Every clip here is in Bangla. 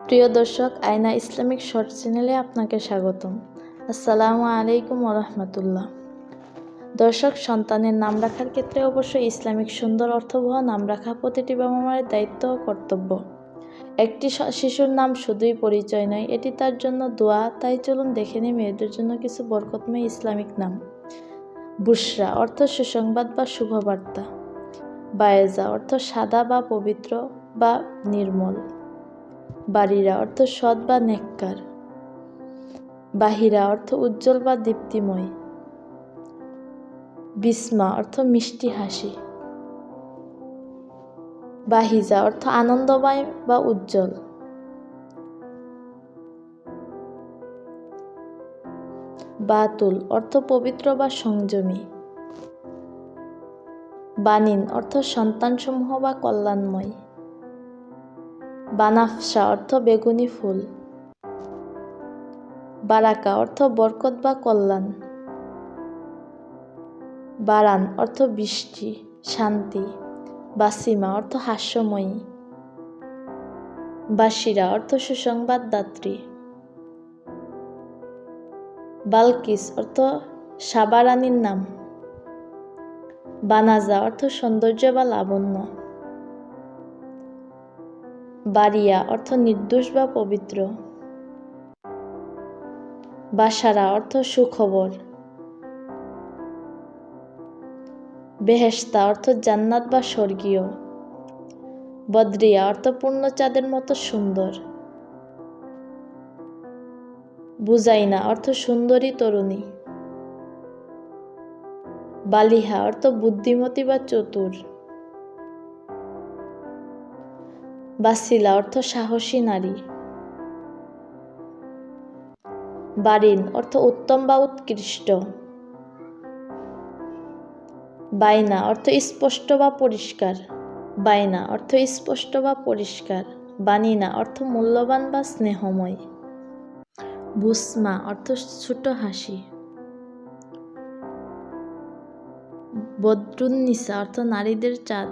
প্রিয় দর্শক, আয়না ইসলামিক শর্ট চ্যানেলে আপনাকে স্বাগতম। আসসালামু আলাইকুম ওরহমতুল্লাহ। দর্শক, সন্তানের নাম রাখার ক্ষেত্রে অবশ্যই ইসলামিক সুন্দর অর্থবহ নাম রাখা প্রতিটি বাবা মায়ের দায়িত্ব ও কর্তব্য। একটি শিশুর নাম শুধুই পরিচয় নয়, এটি তার জন্য দোয়া। তাই চলুন দেখে নিই মেয়েদের জন্য কিছু বরকতময় ইসলামিক নাম। বুশরা অর্থ সুসংবাদ বা শুভবার্তা। বায়েজা অর্থ সাদা বা পবিত্র বা নির্মল। বারিরা অর্থ সৎ বা নেককার। বাহিরা অর্থ উজ্জ্বল বা দীপ্তিময়। বিসমা অর্থ মিষ্টি হাসি। বাহিজা অর্থ আনন্দময় বা উজ্জ্বল। বাতুল অর্থ পবিত্র বা সংযমী। বানিন অর্থ সন্তানসমূহ বা কল্যাণময়। বানাফসা অর্থ বেগুনি ফুল। বারাকা অর্থ বরকত বা কল্যাণ। বারান অর্থ বৃষ্টি, শান্তি। বাসিমা অর্থ হাস্যময়ী। বাশিরা অর্থ সুসংবাদদাত্রী। বালকিস অর্থ সাবা রানীর নাম। বানাজা অর্থ সৌন্দর্য বা লাবণ্য। বারিয়া অর্থ নির্দোষ বা পবিত্র। বাশারা অর্থ সুখবর। বেহেশতা অর্থ জান্নাত বা স্বর্গীয়। বদরিয়া অর্থ পূর্ণচাঁদের মতো সুন্দর। বুজাইনা অর্থ সুন্দরী তরুণী। বালিহা অর্থ বুদ্ধিমতী বা চতুর। বাসিলা অর্থ সাহসী নারী। বারিন অর্থ উত্তম বা উৎকৃষ্ট। বাইনা অর্থ স্পষ্ট বা পরিষ্কার। বাইনা অর্থ স্পষ্ট বা পরিষ্কার। বানিনা অর্থ মূল্যবান বা স্নেহময়। বুসমা অর্থ ছোট হাসি। বদরুন্নিসা অর্থ নারীদের চাঁদ।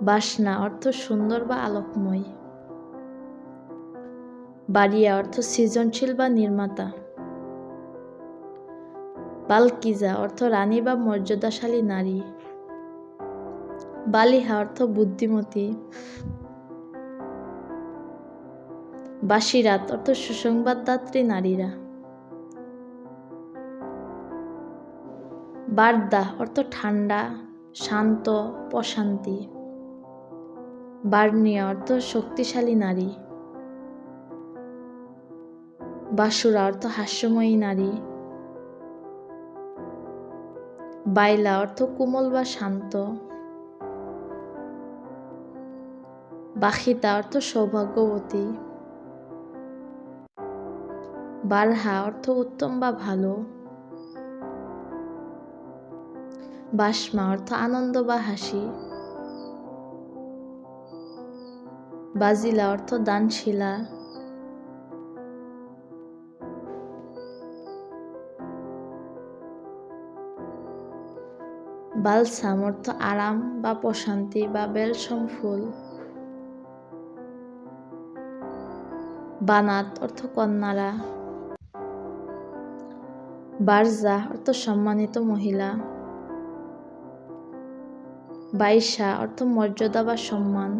বাসনা অর্থ সুন্দর বা আলোকময়। বারিয়া অর্থ সৃজনশীল বা নির্মাতা। বালকিজা অর্থ রানী বা মর্যাদাশালী নারী। বালিহা অর্থ বুদ্ধিমতী। বাশিরাত অর্থ সুসংবাদদাত্রী নারীরা। বারদা অর্থ ঠান্ডা, শান্ত, প্রশান্তি। বার্নিয়া অর্থ শক্তিশালী নারী। বাসুরা অর্থ হাস্যময়ী নারী। বাইলা অর্থ কোমল বা শান্ত। বাখিতা অর্থ সৌভাগ্যবতী। বারহা অর্থ উত্তম বা ভালো। বাসমা অর্থ আনন্দ বা হাসি। বাজিলা অর্থ দানশীলা। বালসাম অর্থ আরাম বা প্রশান্তি বা বেলসম ফুল। বানাত অর্থ কন্যারা। বারজা অর্থ সম্মানিত মহিলা। বাইশা অর্থ মর্যাদা বা সম্মান।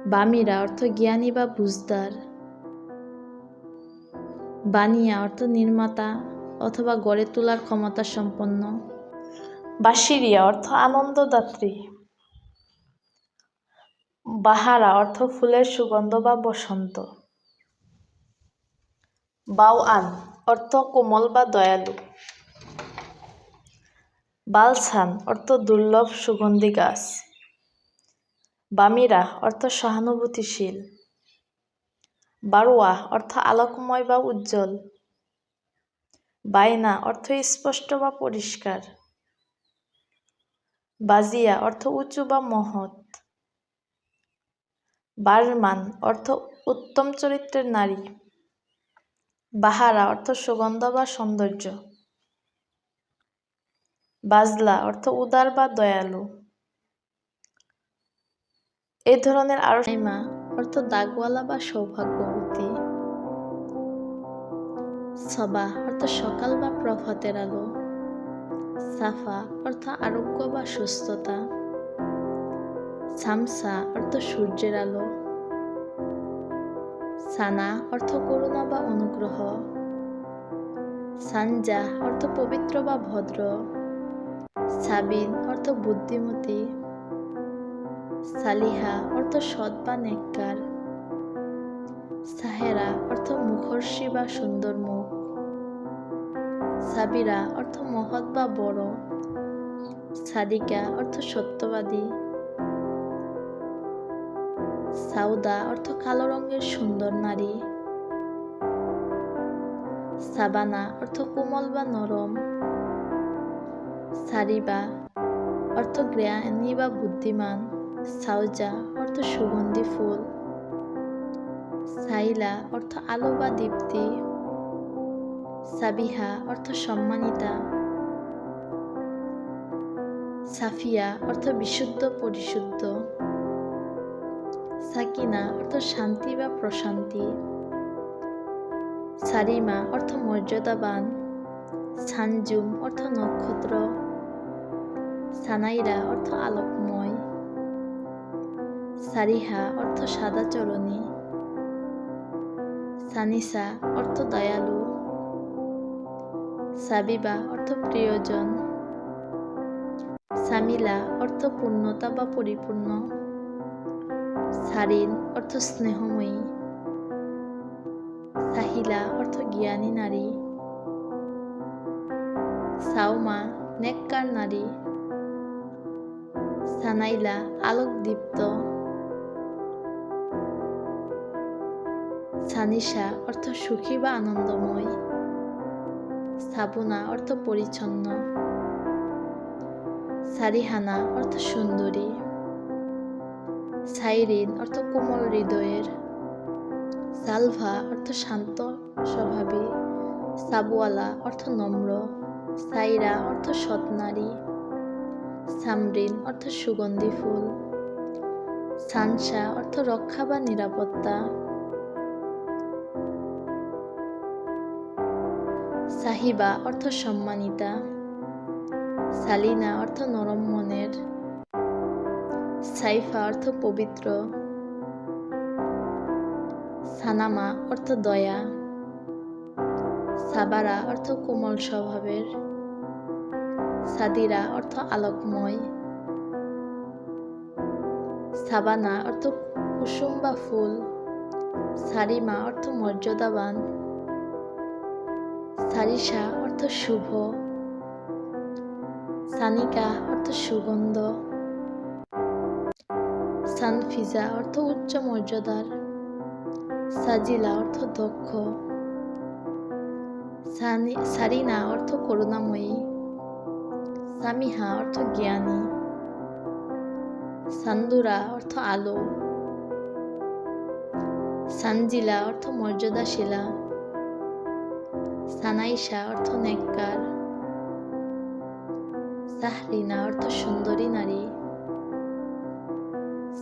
বামিরা অর্থ জ্ঞানী বা বুঝদার। বানিয়া অর্থ নির্মাতা অথবা গড়ে তোলার ক্ষমতা সম্পন্ন। বাশিরিয়া অর্থ আনন্দদাত্রী। বাহারা অর্থ ফুলের সুগন্ধ বা বসন্ত। বাউআন অর্থ কোমল বা দয়ালু। বালসান অর্থ দুর্লভ সুগন্ধি গাছ। বামিরা অর্থ সহানুভূতিশীল। বারোয়া অর্থ আলোকময় বা উজ্জ্বল। বাইনা অর্থ স্পষ্ট বা পরিষ্কার। বাজিয়া অর্থ উঁচু বা মহৎ। বারমান অর্থ উত্তম চরিত্রের নারী। বাহারা অর্থ সুগন্ধ বা সৌন্দর্য। বাজলা অর্থ উদার বা দয়ালু। এই ধরনের আরো মা অর্থ দাগওয়ালা বা সৌভাগ্যবতী। সবাহ অর্থ সকাল বা প্রভাতের আলো। সাফা অর্থ আরোগ্য বা সুস্থতা। সামসা অর্থ সূর্যের আলো। সানা অর্থ করুণা বা অনুগ্রহ। সানজা অর্থ পবিত্র বা ভদ্র। সাবিন অর্থ বুদ্ধিমতী। সালিহা অর্থ সৎ বা নেককার। সাহেরা অর্থ মুখর্ষী বা সুন্দর মুখ। সাবিরা অর্থ মহৎ বা বড়। সাদিকা অর্থ সত্যবাদী। সাউদা অর্থ কালো রঙের সুন্দর নারী। সাবানা অর্থ কোমল বা নরম। সারিবা অর্থ জ্ঞানী বা বুদ্ধিমান। সাউজা অর্থ সুগন্ধি ফুল। সাইলা অর্থ আলো বা দীপ্তি। সাবিহা অর্থ সম্মানিতা। সাফিয়া অর্থ বিশুদ্ধ পরিশুদ্ধ। সাকিনা অর্থ শান্তি বা প্রশান্তি। সারিমা অর্থ মর্যাদাবান। সানজুম অর্থ নক্ষত্র। সানাইরা অর্থ আলোকময়। সারিহা অর্থ সাদা চরণী। সানিসা অর্থ দয়ালু। সাবিবা অর্থ প্রিয়জন। সামিলা অর্থ পূর্ণতা বা পরিপূর্ণ। সারিন অর্থ স্নেহময়ী। সাহিলা অর্থ জ্ঞানী নারী। সাউমা নেককার নারী। সানাইলা আলোকদীপ্ত। সানিশা অর্থ সুখী বা আনন্দময়। সাবুনা অর্থ পরিচ্ছন্ন। সারিহানা অর্থ সুন্দরী। সাইরিন অর্থ কোমল হৃদয়ের। সালভা অর্থ শান্ত স্বভাবী। সাবওয়ালা অর্থ নম্র। সাইরা অর্থ সৎ নারী। সামরিন অর্থ সুগন্ধি ফুল। সানসা অর্থ রক্ষা বা নিরাপত্তা। সাহিবা অর্থ সম্মানিতা। সালিনা অর্থ নরম মনের। সাইফা অর্থ পবিত্র। সানামা অর্থ দয়া। সাবারা অর্থ কোমল স্বভাবের। সাদিরা অর্থ আলোকময়। সাবানা অর্থ কুসুম বা ফুল। সারিমা অর্থ মর্যাদাবান। সারিসা অর্থ শুভ। সানিকা অর্থ সুগন্ধ। সানফিজা অর্থ উচ্চ মর্যাদার। সাজিলা অর্থ দক্ষ। সারিনা অর্থ করুণাময়ী। সামিহা অর্থ জ্ঞানী। সান্দুরা অর্থ আলো। সানজিলা অর্থ মর্যাদাশীলা। সানাইশা অর্থ নেককার। সাহরিনা অর্থ সুন্দরী নারী।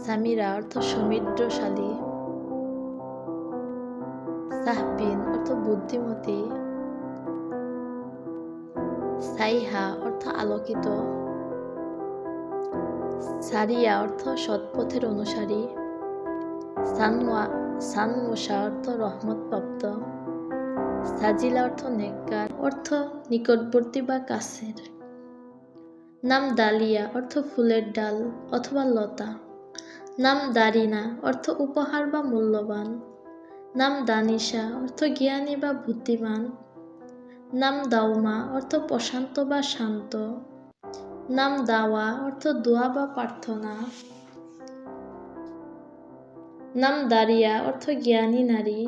সামিরা অর্থ সমৃদ্ধশালী। সাহবিন অর্থ বুদ্ধিমতী। সাইহা অর্থ আলোকিত। সারিয়া অর্থ সৎপথের অনুসারী। সানমুসা অর্থ রহমতপ্রাপ্ত। সাজিলা অর্থ নেককার অর্থ নিকটবর্তী বা কাছের। নাম দালিয়া অর্থ ফুলের ডাল অথবা লতা। নাম দারিনা অর্থ উপহার বা মূল্যবান। নাম দানিশা অর্থ জ্ঞানী বা বুদ্ধিমান। নাম দাউমা অর্থ প্রশান্ত বা শান্ত। নাম দাওয়া অর্থ দোয়া বা প্রার্থনা। নাম দারিয়া অর্থ জ্ঞানী নারী।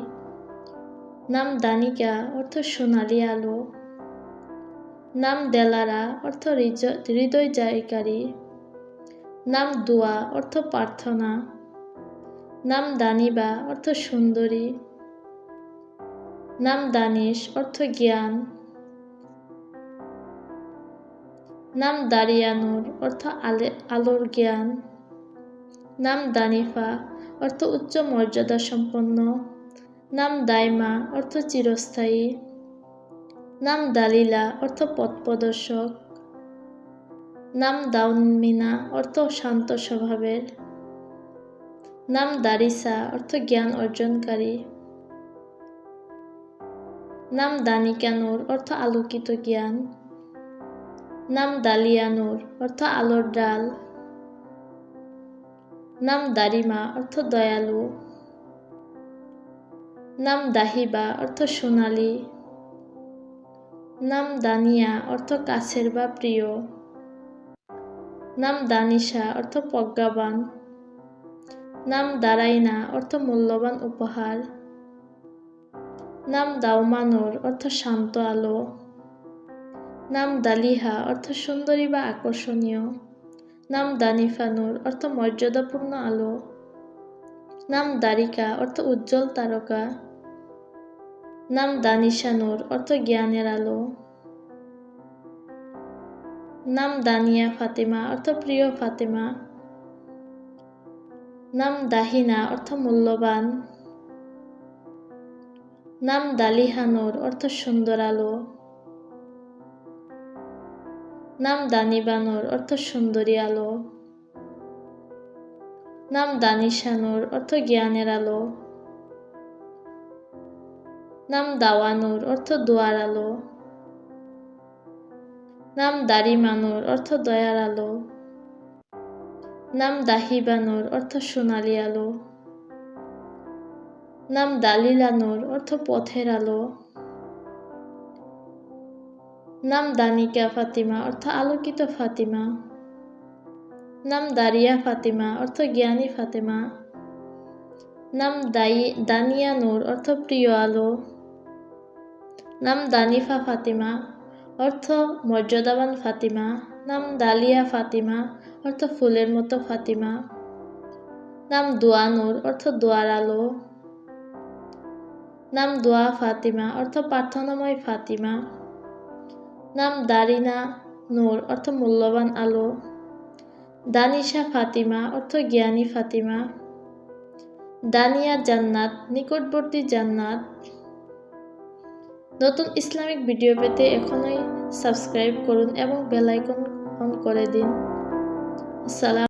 নাম দানিকা অর্থ সোনালী আলো। নাম দেলারা অর্থ হৃদয় জয়কারী। নাম দোয়া অর্থ প্রার্থনা। নাম দানিবা অর্থ সুন্দরী। নাম দানিশ অর্থ জ্ঞান। নাম দারিয়ানুর অর্থ আলোর জ্ঞান। নাম দানিফা অর্থ উচ্চ মর্যাদা সম্পন্ন। নাম দাইমা অর্থ চিরস্থায়ী। নাম দালিলা অর্থ পথ প্রদর্শক। নাম দাউনমিনা অর্থ শান্ত স্বভাবের। নাম দারিসা অর্থ জ্ঞান অর্জনকারী। নাম দানিকা নূর অর্থ আলোকিত জ্ঞান। নাম দালিয়া নূর অর্থ আলোর ডাল। নাম দারিমা অর্থ দয়ালু। নাম দাহিবা অর্থ সোনালী। নাম দানিয়া অর্থ কাছের বা প্রিয়। নাম দানিশা অর্থ প্রজ্ঞাবান। নাম দারাইনা অর্থ মূল্যবান উপহার। নাম দাউমানুর অর্থ শান্ত আলো। নাম দালিহা অর্থ সুন্দরী বা আকর্ষণীয়। নাম দানিফানুর অর্থ মর্যাদাপূর্ণ আলো। নাম দারিকা অর্থ উজ্জ্বল তারকা। নাম দানিশানুর অর্থ জ্ঞানের আলো। নাম দানিয়া ফাতিমা অর্থ প্রিয় ফাতিমা। নাম দাহিনা অর্থ মূল্যবান। নাম দালিহানুর অর্থ সুন্দর আলো। নাম দানিবানুর অর্থ সুন্দরী আলো। নাম দানিশানুর অর্থ জ্ঞানের আলো। নাম দাওয়ানুর অর্থ দোয়ার আলো। নাম দারিমানুর অর্থ দয়ার আলো। নাম দাহিবানুর অর্থ সোনালী আলো। নাম দালিলানুর অর্থ পথের আলো। নাম দানিকা ফাতিমা অর্থ আলোকিত ফাতিমা। নাম দারিয়া ফাতিমা অর্থ জ্ঞানী ফাতিমা। নাম দানিয়া নূর অর্থ প্রিয় আলো। নাম দানিফা ফাতিমা অর্থ মর্যাদাবান ফাতিমা। নাম দালিয়া ফাতিমা অর্থ ফুলের মতো ফাতিমা। নাম দোয়া নূর অর্থ দোয়ার আলো। নাম দোয়া ফাতিমা অর্থ প্রার্থনাময় ফাতিমা। নাম দারিনা নূর অর্থ মূল্যবান আলো। দানিশা ফাতিমা অর্থ জ্ঞানী ফাতিমা। দানিয়া জান্নাত নিকটবর্তী জান্নাত। নতুন ইসলামিক ভিডিও পেতে এখনই সাবস্ক্রাইব করুন এবং বেল আইকন অন করে দিন। আসসালাম।